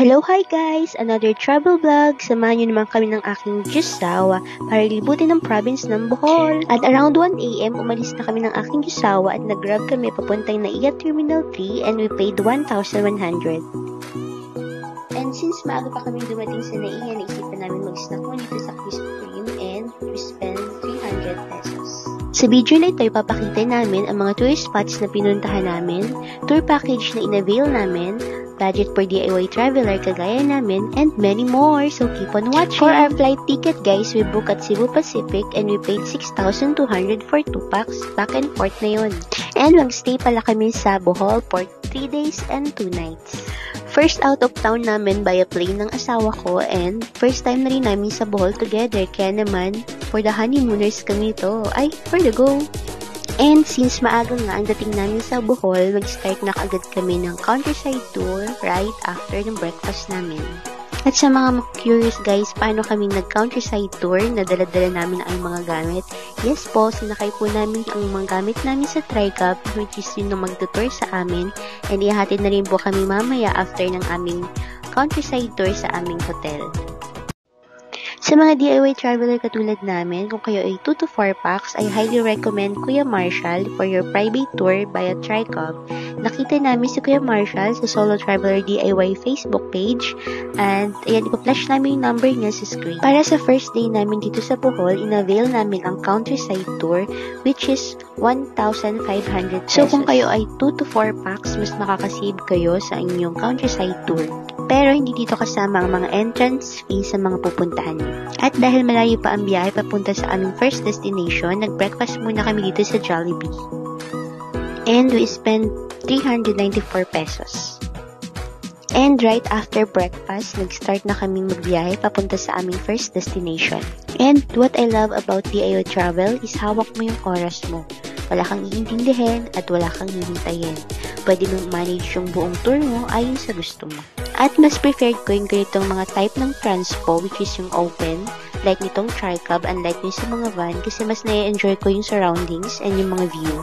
Hello, hi guys! Another travel vlog. Samahan nyo naman kami ng aking Jusawa para libutin ang province ng Bohol. At around 1 AM, umalis na kami ng aking Jusawa at nag-grab kami papuntang NAIA Terminal 3 and we paid 1,100. And since maaga pa kami dumating sa NAIA, naisipan namin mag-snack mo dito sa Krispy Kreme and we spent 300 pesos. Sa video na ito, ipapakita namin ang mga tourist spots na pinuntahan namin, tour package na in-avail namin, budget for DIY traveler kagaya namin, and many more. So keep on watching. For our flight ticket guys, we booked at Cebu Pacific and we paid 6,200 for 2 packs. Back and forth na yun. And mag-stay pala kami sa Bohol for 3 days and 2 nights. First out of town namin by a plane ng asawa ko and first time na rin namin sa Bohol together. Kaya naman, for the honeymooners kami to. Ay, for the go! And since maaga nga ang dating namin sa Bohol, mag-start na kaagad kami ng countryside tour right after ng breakfast namin. At sa mga curious guys, paano kami nag-countryside tour, nadala-dala namin ang mga gamit. Yes po, sinakay po namin ang mga gamit namin sa TriCab, which is yun na magtutour sa amin. And ihahatid na rin po kami mamaya after ng aming countryside tour sa aming hotel. Sa mga DIY traveler katulad namin, kung kayo ay 2 to 4 packs, I highly recommend Kuya Marshall for your private tour via TriCab. Nakita namin si Kuya Marshall sa Solo Traveler DIY Facebook page and ayan, ipa-flash namin yung number niya sa screen. Para sa first day namin dito sa Bohol, in-avail namin ang countryside tour which is 1,500 pesos. So kung kayo ay 2 to 4 packs, mas makakasave kayo sa inyong countryside tour. Pero hindi dito kasama ang mga entrance fee sa mga pupuntahan niyo. At dahil malayo pa ang biyahe papunta sa aming first destination, nag-breakfast muna kami dito sa Jollibee. And we spent 394 pesos. And right after breakfast, nag-start na kami magbiyahe papunta sa aming first destination. And what I love about DIY travel is hawak mo yung oras mo. Wala kang iintindihin at wala kang hihintayin. Pwede mong manage yung buong tour mo ayon sa gusto mo. At mas preferred ko yung ganitong mga type ng transpo which is yung open, like nitong TriCab, unlike yung sa mga van kasi mas na-enjoy ko yung surroundings and yung mga view.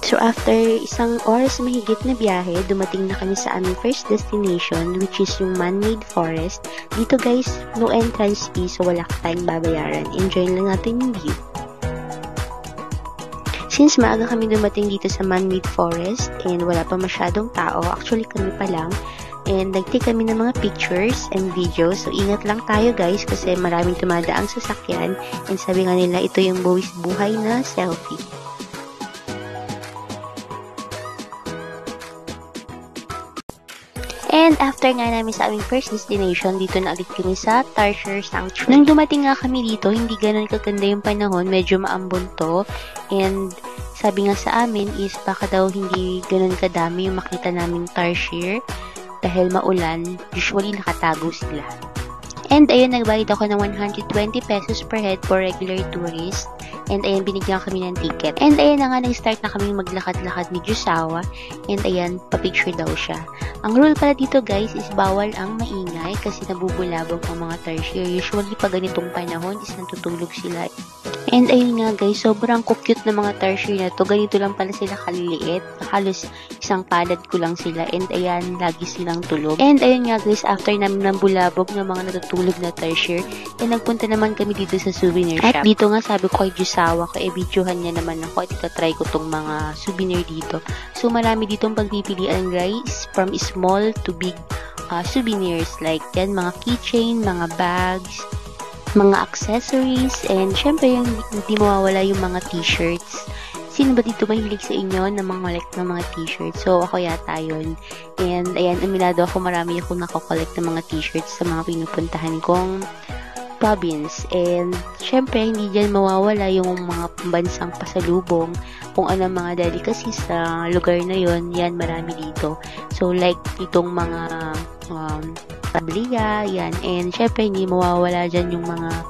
So after isang oras mahigit na biyahe, dumating na kami sa aming first destination which is yung man-made forest. Dito guys, no entrance fee so wala ka tayong babayaran. Enjoy lang natin yung view. Since maaga kami dumating dito sa man-made forest and wala pa masyadong tao, actually kami pa lang, and nag-take kami ng mga pictures and videos. So ingat lang tayo guys kasi maraming tumadaang sasakyan and sabi nga nila ito yung buwis buhay na selfie. And after nga namin sa aming first destination, dito na ulit kami sa Tarsier Sanctuary. Nung dumating nga kami dito, hindi ganun kaganda yung panahon, medyo maambon to. And sabi nga sa amin is baka daw hindi ganun kadami yung makita naming Tarsier dahil maulan, usually nakatago sila. And ayun, nagbayad ako ng 120 pesos per head for regular tourist. And ayan, binigyan kami ng ticket. And ayan na nga, nag-start na kami maglakad-lakad ni Jusawa. And ayan, pa-picture daw siya. Ang rule pala dito guys is bawal ang maingay kasi nabubulabog ang mga Tarsier. Usually pag ganitong panahon is natutulog sila. And ayun nga guys, sobrang cute na mga Tarsier na to. Ganito lang pala sila kaliliit. Halos isang palad ko lang sila. And ayan, lagi silang tulog. And ayun nga guys, after namin ng bulabog ng mga natutulog na Tarsier, eh nagpunta naman kami dito sa souvenir shop. At dito nga sabi ko kay Jusawa ko, videohan niya naman ako at itatry ko tong mga souvenir dito. So marami ditong pagpipilian guys, from small to big souvenirs like yan, mga keychain, mga bags, mga accessories, and syempre yung hindi mawawala yung mga t-shirts. Sino ba dito mahilig sa inyo na mga collect ng mga t-shirts? So, ako yata yun. And ayan, aminado ako, marami akong nakokollect ng mga t-shirts sa mga pinupuntahan kong province. And syempre, hindi dyan mawawala yung mga pambansang pasalubong, kung ano mga delicacies sa lugar na yon, yan marami dito. So, like itong mga tabliya, yan. And syempre, hindi mawawala dyan yung mga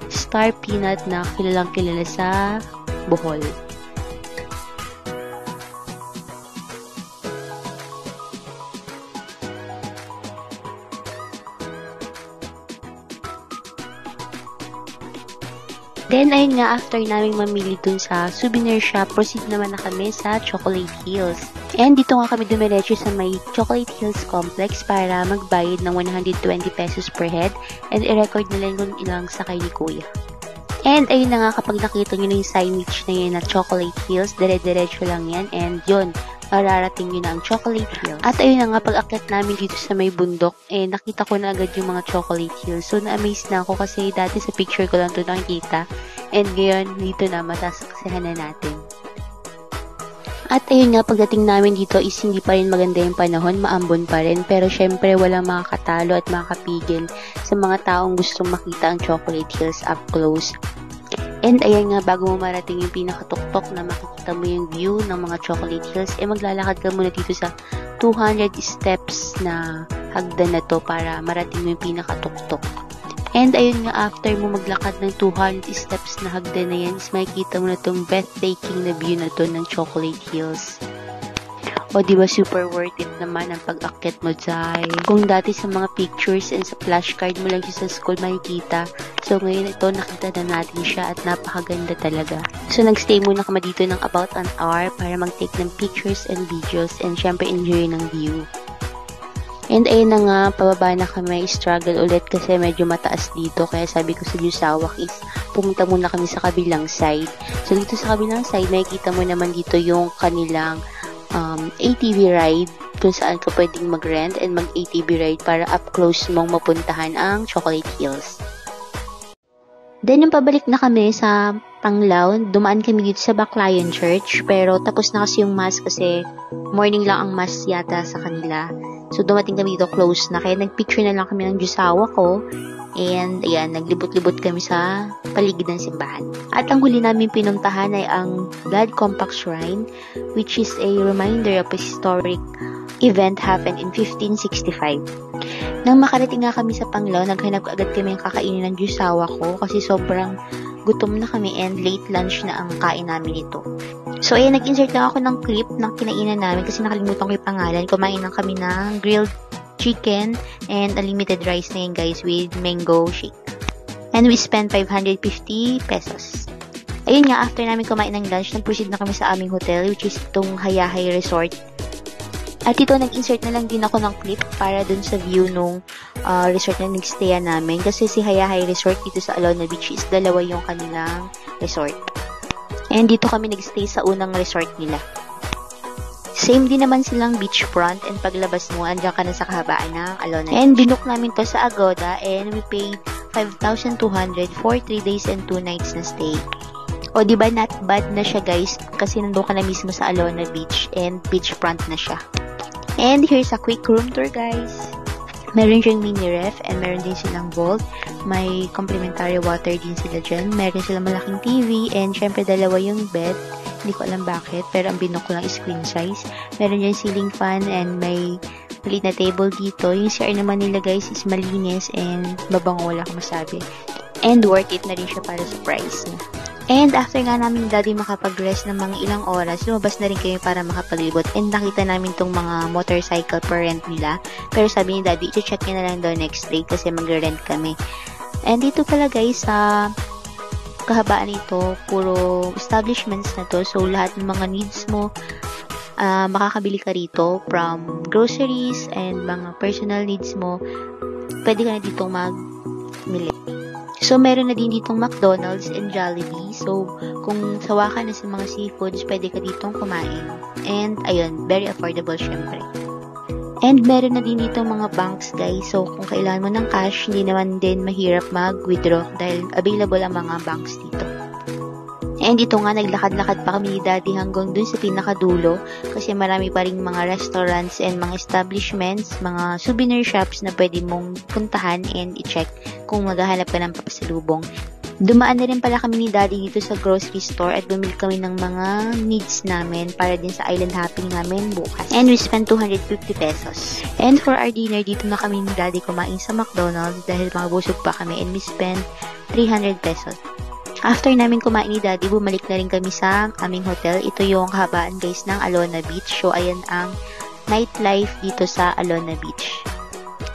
star peanut na kilalang kilala sa Bohol. Then, ayun nga, after naming mamili dun sa souvenir shop, proceed naman na kami sa Chocolate Hills. And dito nga kami dumiretso sa may Chocolate Hills Complex para magbayad ng 120 pesos per head and i-record nila kung ilang sakay ni Kuya. And ayun na nga, kapag nakita nyo na yung signage na yun na Chocolate Hills, dire-diretso lang yan, and yun, mararating nyo na ang Chocolate Hills. At ayun na nga, pag akyat namin dito sa may bundok, nakita ko na agad yung mga Chocolate Hills. So, na-amaze na ako kasi dati sa picture ko lang ito nakikita. And ngayon, dito na, masasaksihan na natin. At ayun nga, pagdating namin dito is hindi pa rin maganda yung panahon, maambon pa rin. Pero syempre, walang makakatalo at makakapigil sa mga taong gustong makita ang Chocolate Hills up close. And ayan nga, bago mo marating yung pinakatuktok na makikita mo yung view ng mga Chocolate Hills, maglalakad ka muna dito sa 200 steps na hagdan na to para marating mo yung pinakatuktok. And ayun nga, after mo maglakad ng 200 steps na hagdan na yan, makikita mo na tong breathtaking na view na to ng Chocolate Hills. O diba super worth it naman ang pag-akyat mo dyan. Kung dati sa mga pictures and sa flashcard mo lang siya sa school makikita. So ngayon ito nakita na natin siya at napakaganda talaga. So nagstay muna kami dito ng about an hour para mag-take ng pictures and videos and syempre enjoy ng view. And ayun na nga, pababa na kami, struggle ulit kasi medyo mataas dito. Kaya sabi ko sa Jusawak is pumunta muna kami sa kabilang side. So dito sa kabilang side, makikita mo naman dito yung kanilang ATV ride kung saan ka pwedeng mag-rent and mag-ATV ride para up close mong mapuntahan ang Chocolate Hills. Then, yung pabalik na kami sa Panglao, dumaan kami dito sa Baclayan Church, pero tapos na kasi yung mass kasi morning lang ang mass yata sa kanila. So, dumating kami dito close na, kaya nagpicture na lang kami ng Jusawa ko. And, ayan, naglibot-libot kami sa paligid ng simbahan. At ang huli namin pinuntahan ay ang Blood Compact Shrine, which is a reminder of a historic event happened in 1565. Nang makarating nga kami sa Panglao, naghanap agad kami ng kakainin ng Jusawa ko kasi sobrang gutom na kami and late lunch na ang kain namin ito. So, ayan, nag-insert lang ako ng clip ng kinainan namin kasi nakalimutan ko yung pangalan. Kumain lang kami ng grilled chicken and unlimited rice na yun guys with mango shake. And we spent 550 pesos. Ayun nga, after namin kumain ng lunch, nag-proceed na kami sa aming hotel which is itong Hayahay Resort. At ito, nag-insert na lang din ako ng clip para dun sa view nung resort na nag-stayan namin. Kasi si Hayahay Resort dito sa Alona Beach is dalawa yung kanilang resort. And dito kami nag-stay sa unang resort nila. Same din naman silang beachfront and paglabas mo, andyan ka na sa kahabaan ng Alona. And binook namin to sa Agoda and we paid 5,200 for 3 days and 2 nights na stay. O diba not bad na siya guys kasi nandun ka na mismo sa Alona Beach and beachfront na siya. And here's a quick room tour guys. Meron diyang mini ref and meron din silang vault. May complimentary water din sila dyan. Meron silang malaking TV and syempre dalawa yung bed. Hindi ko alam bakit, pero ang binok ko lang is queen size. Meron dyan ceiling fan and may maliit na table dito. Yung CR naman nila guys is malinis and mabango, wala akong masabi. And worth it na rin siya para sa price niya. And after nga namin daddy makapag-rest ng mga ilang oras, lumabas na rin kami para makapaglibot. And nakita namin tong mga motorcycle per rent nila. Pero sabi ni daddy, i-check niya na lang daw next day kasi mag-rent kami. And dito pala guys, sa kahabaan nito, puro establishments na to. So, lahat ng mga needs mo, makakabili ka rito from groceries and mga personal needs mo. Pwede ka na ditong magmili. So, meron na din ditong McDonald's and Jollibee. So, kung sawa ka na sa mga seafoods, pwede ka ditong kumain. And, ayun, very affordable syempre. And, meron na din ditong mga banks, guys. So, kung kailangan mo ng cash, hindi naman din mahirap mag-withdraw dahil available ang mga banks dito. And dito nga, naglakad-lakad pa kami ni Daddy hanggang dun sa pinakadulo kasi marami pa rin mga restaurants and mga establishments, mga souvenir shops na pwede mong puntahan and i-check kung maghahanap ka ng papasalubong. Dumaan na rin pala kami ni Daddy dito sa grocery store at bumili kami ng mga needs namin para din sa island hopping namin bukas. And we spent 250 pesos. And for our dinner, dito na kami ni Daddy kumain sa McDonald's dahil mga busog pa kami and we spent 300 pesos. After namin kumain ni Daddy, bumalik na rin kami sa aming hotel. Ito yung kahabaan guys ng Alona Beach. So, ayan ang nightlife dito sa Alona Beach.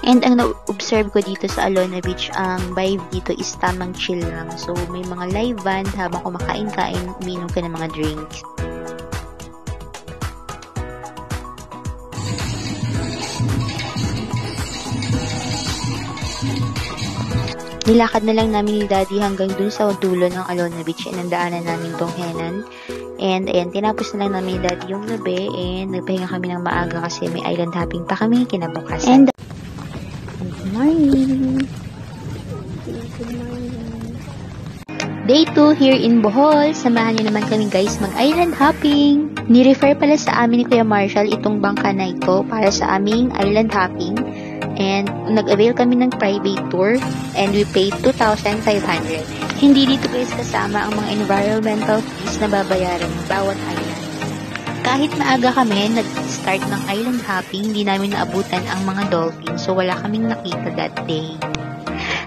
And ang na-observe ko dito sa Alona Beach, ang vibe dito is tamang chill lang. So, may mga live band habang kumakain-kain, uminom ka ng mga drinks. Nilakad na lang namin ni Daddy hanggang dun sa dulo ng Alona Beach and nandaanan namin tong Henan. And ayan, tinapos na lang namin ni Daddy yung gabi and nagpahinga kami ng maaga kasi may island hopping pa kami kinabukasan. And good morning! Good morning! Day 2 here in Bohol. Samahan niyo naman kami guys mag-island hopping. Ni-refer pala sa amin ni Kuya Marshall itong bangka na ito para sa aming island hopping. And nag-avail kami ng private tour and we paid 2,500. Hindi dito guys kasama ang mga environmental fees na babayaran ng bawat island. Kahit maaga kami nag-start ng island hopping, hindi namin naabutan ang mga dolphins so wala kaming nakita that day.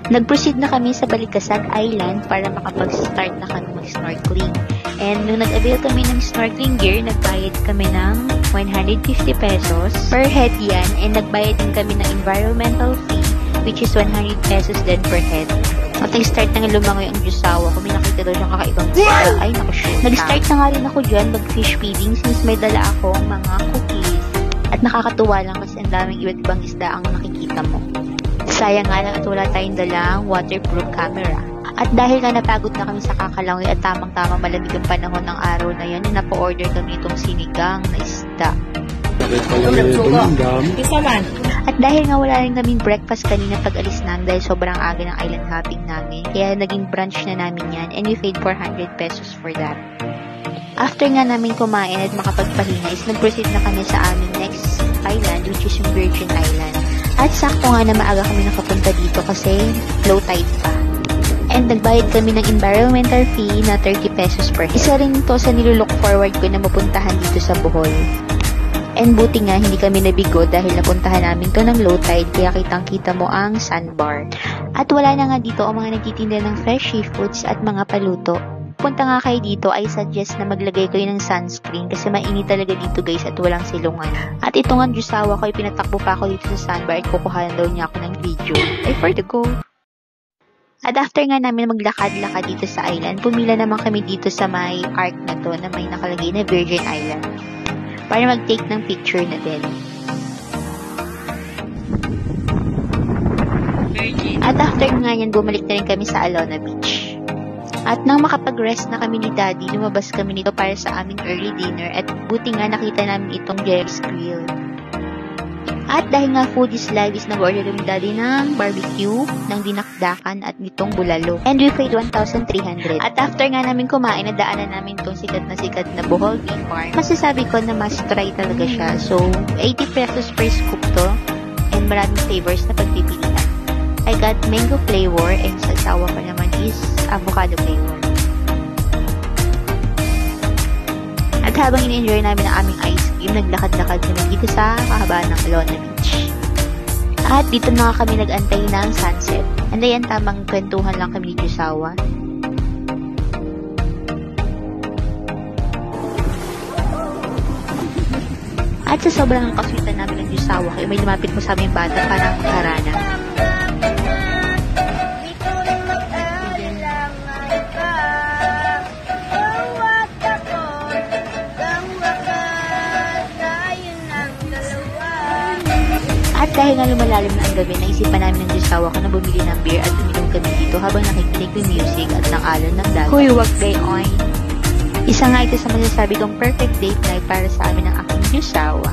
Nag-proceed na kami sa Balikasag Island para makapag-start na kami mag-snorkeling. And nung nag-avail kami ng snorkeling gear, nagbayad kami ng 150 pesos per head yan. And nagbayad din kami ng environmental fee, which is 100 pesos din per head. At nag-start na nga lumangoy ang jusawa ko. May nakita daw siyang kakaibang isda. Ay, naku, shoot. Nag-start na nga rin ako dyan mag-fish feeding since may dala akong mga cookies. At nakakatuwa lang kasi ang daming iba't ibang isda ang nakikita mo. Sayang nga lang at wala tayong dalang waterproof camera. At dahil nga napagod na kami sa kakalangoy at tamang-tama malamig ang panahon ng araw na yan, napa-order kami itong sinigang na isda. At dahil nga wala rin kaming breakfast kanina pag-alis namin dahil sobrang aga ng island hopping namin, kaya naging brunch na namin yan and we paid 400 pesos for that. After nga namin kumain at makapagpahinga is nag-proceed na kami sa aming next island which is yung Virgin Island. At sakto nga na maaga kami nakapunta dito kasi low tide pa. And nagbayad kami ng environmental fee na 30 pesos per head. Isa rin to sa nilulook forward ko na mapuntahan dito sa Bohol. And buti nga hindi kami nabigo dahil napuntahan namin to ng low tide kaya kitang-kita mo ang sandbar. At wala na nga dito ang mga nagtitinda ng fresh seafoods at mga paluto. Punta nga kayo dito, I suggest na maglagay kayo ng sunscreen kasi mainit talaga dito guys at walang silungan. At ito nga jusawa ko, pinatakbo pa ako dito sa sandbar at kukuhanan daw niya ako ng video. Ay, for the go! At after nga namin maglakad-lakad dito sa island, pumila naman kami dito sa may arc na to na may nakalagay na Virgin Island. Para mag-take ng picture na din. At after nga yan, bumalik na rin kami sa Alona Beach. At nang makapag-rest na kami ni Daddy, lumabas kami nito para sa aming early dinner at buti nga nakita namin itong Jerry's Grill. At dahil nga food is life is nag-order kami Daddy ng barbecue, ng dinakdakan at nitong bulalo. And we paid 1,300. At after nga namin kumain, nadaanan namin itong sikat na Bohol Beef Farm. Masasabi ko na must try talaga siya. So, 80 pesos per scoop to and maraming flavors na pagpipilian. I got mango flavor and sa sawa ko naman is avocado flavor. At habang in-enjoy namin ang aming ice cream, naglakad-lakad kami dito sa kahabaan ng Alona Beach. At dito na kami nag-antay ng sunset. And ayan, tamang kwentuhan lang kami ni Jusawa. At sa sobrang kaswitan namin ng Jusawa, kayo may lumapit mo sa aming bata parang karana. At dahil nga lumalalim na ang gabi, naisipan namin ng Jusawa ko na bumili ng beer at uminom kami dito habang nakikinig ng music at ng alon ng dagat. Huy, wag gayon! Isa nga ito sa masasabi kong perfect date night para sa amin ng aking Jusawa.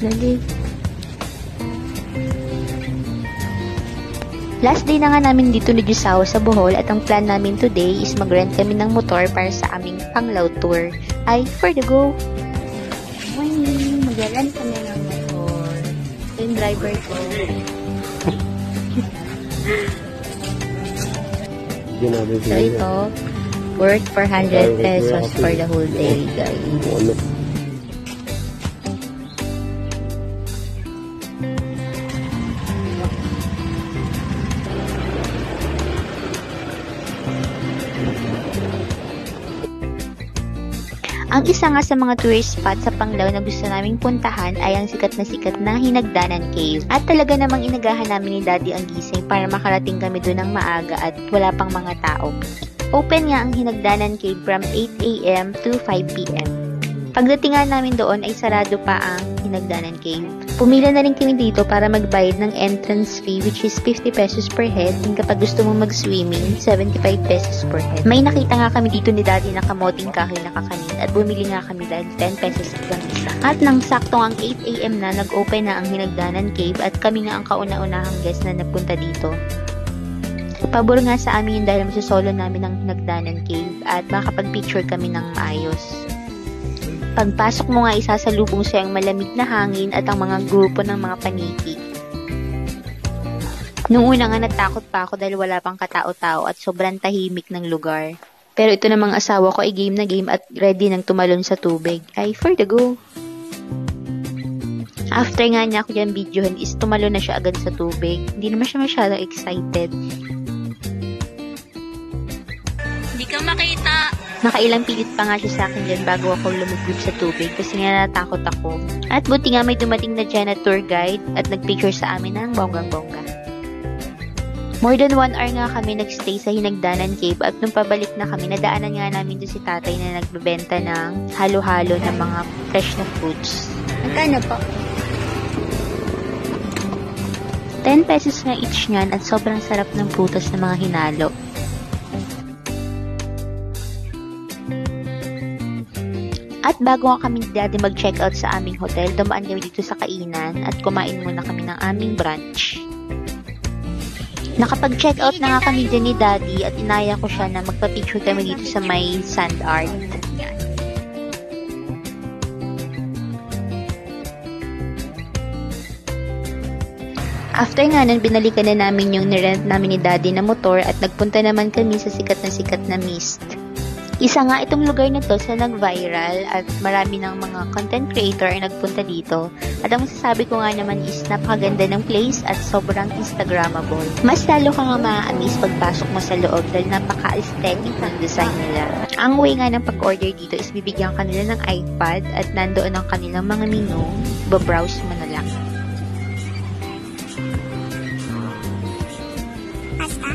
Lalig. Last day na nga namin dito ni Jusawa sa Bohol at ang plan namin today is mag-rent kami ng motor para sa aming panglaw tour. Ay, for the go! Morning! Mag-rent kami ng motor. Ito yung driver ko. So ito, worth 400 pesos for the whole day, guys. Ang isa nga sa mga tourist spot sa Panglao na gusto naming puntahan ay ang sikat na Hinagdanan Cave. At talaga namang inagahan namin ni Daddy ang gising para makarating kami doon ng maaga at wala pang mga tao. Open nga ang Hinagdanan Cave from 8 AM to 5 PM. Pagdating nga namin doon ay sarado pa ang Hinagdanan Cave. Pumila na rin kami dito para magbayad ng entrance fee which is 50 pesos per head, and kapag gusto mong mag-swimming, 75 pesos per head. May nakita nga kami dito ni Daddy na kamoting kahoy na kakanin at bumili nga kami dahil 10 pesos lang isa. At nang saktong ang 8 AM na, nag-open na ang Hinagdanan Cave at kami nga ang kauna-unahang guest na nagpunta dito. Pabor nga sa amin yun dahil masusolo namin ang Hinagdanan Cave at makakapag-picture kami ng maayos. Pagpasok mo nga, isasalubong siya ang malamig na hangin at ang mga grupo ng mga paniki. Noong una nga natakot pa ako dahil wala pang katao-tao at sobrang tahimik ng lugar. Pero ito namang asawa ko ay game na game at ready nang tumalon sa tubig. Ay, for the go! After nga niya ako dyan videohan is tumalon na siya agad sa tubig. Hindi naman siya masyadong excited. Hindi ka makita! Nakailang pilit pa nga siya sa akin dyan bago ako lumubog sa tubig kasi nga natakot ako. At buti nga may dumating na dyan na tour guide at nagpicture sa amin ng bonggang-bongga. More than 1 hour nga kami nagstay sa Hinagdanan Cave at nung pabalik na kami, nadaanan nga namin doon si tatay na nagbebenta ng halo-halo ng mga fresh na fruits. Magkano po? 10 pesos nga each nyan at sobrang sarap ng prutas na mga hinalo. At bago nga kami Daddy mag-check out sa aming hotel, dumaan kami dito sa kainan at kumain muna kami ng aming brunch. Nakapag-check out na nga kami din ni Daddy at inaya ko siya na magpa-picture kami dito sa may sand art. Yan. After nga nun, binalikan na namin yung nirent namin ni Daddy na motor at nagpunta naman kami sa sikat na Mist. Isa nga itong lugar na to sa nag-viral at marami ng mga content creator ay nagpunta dito. At ang masasabi ko nga naman is napakaganda ng place at sobrang Instagrammable. Mas lalo ka nga ma-amaze pagpasok mo sa loob dahil napaka-aesthetic ng design nila. Ang way nga ng pag-order dito is bibigyan ka nila ng iPad at nandoon ang kanilang mga menu, babrowse mo na lang. Pasta?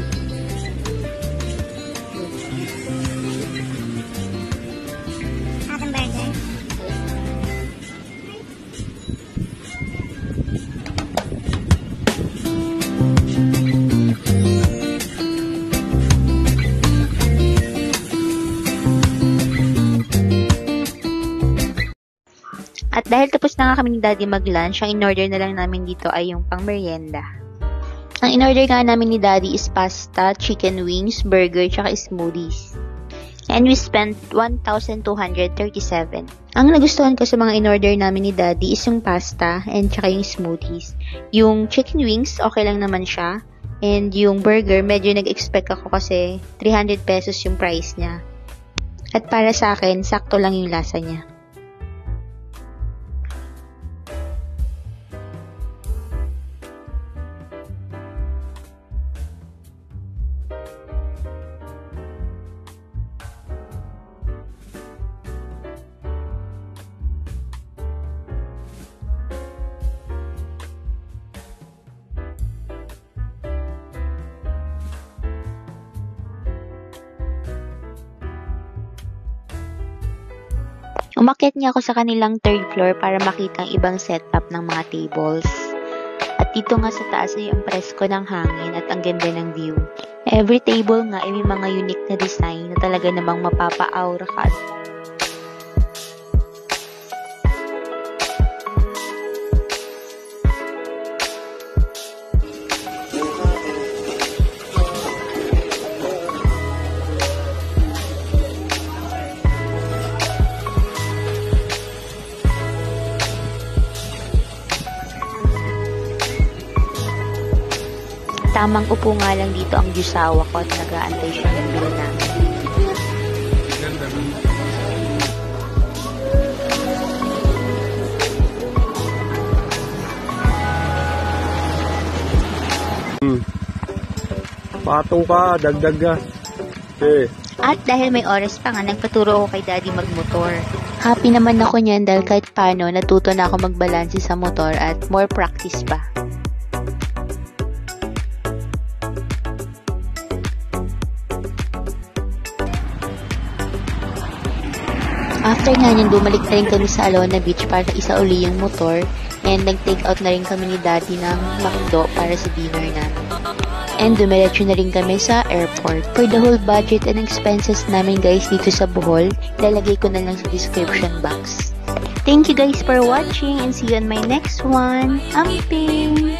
Atong burger? At dahil tapos na nga kami ni Daddy mag-lunch, ang in-order na lang namin dito ay yung pang-merienda. Ang in-order nga namin ni Daddy is pasta, chicken wings, burger, tsaka smoothies. And we spent 1,237. Ang nagustuhan ko sa mga in-order namin ni Daddy is yung pasta and tsaka yung smoothies. Yung chicken wings, okay lang naman siya. And yung burger, medyo nag-expect ako kasi 300 pesos yung price niya. At para sa akin, sakto lang yung lasa niya. Umakyat niya ako sa kanilang 3rd floor para makita ang ibang setup ng mga tables. At dito nga sa taas ay ang presko ng hangin at ang ganda ng view. Every table nga ay may mga unique na design na talaga namang mapapa-aura ka. Tamang upo nga lang dito ang jusawa ko at nag-aantay siya ng bill namin. Patong ka, dagdag ka. Okay. At dahil may oras pa nga, nagpaturo ako kay Daddy magmotor. Happy naman ako niyan dahil kahit paano natuto na ako magbalanse sa motor at more practice pa. After nga niyan, bumalik na rin kami sa Alona Beach para isa uli yung motor and nag-take out na rin kami ni Daddy ng McDo para sa dinner namin. And dumiretso na rin kami sa airport. For the whole budget and expenses namin guys dito sa Bohol, lalagay ko na lang sa description box. Thank you guys for watching and see you on my next one. Amping!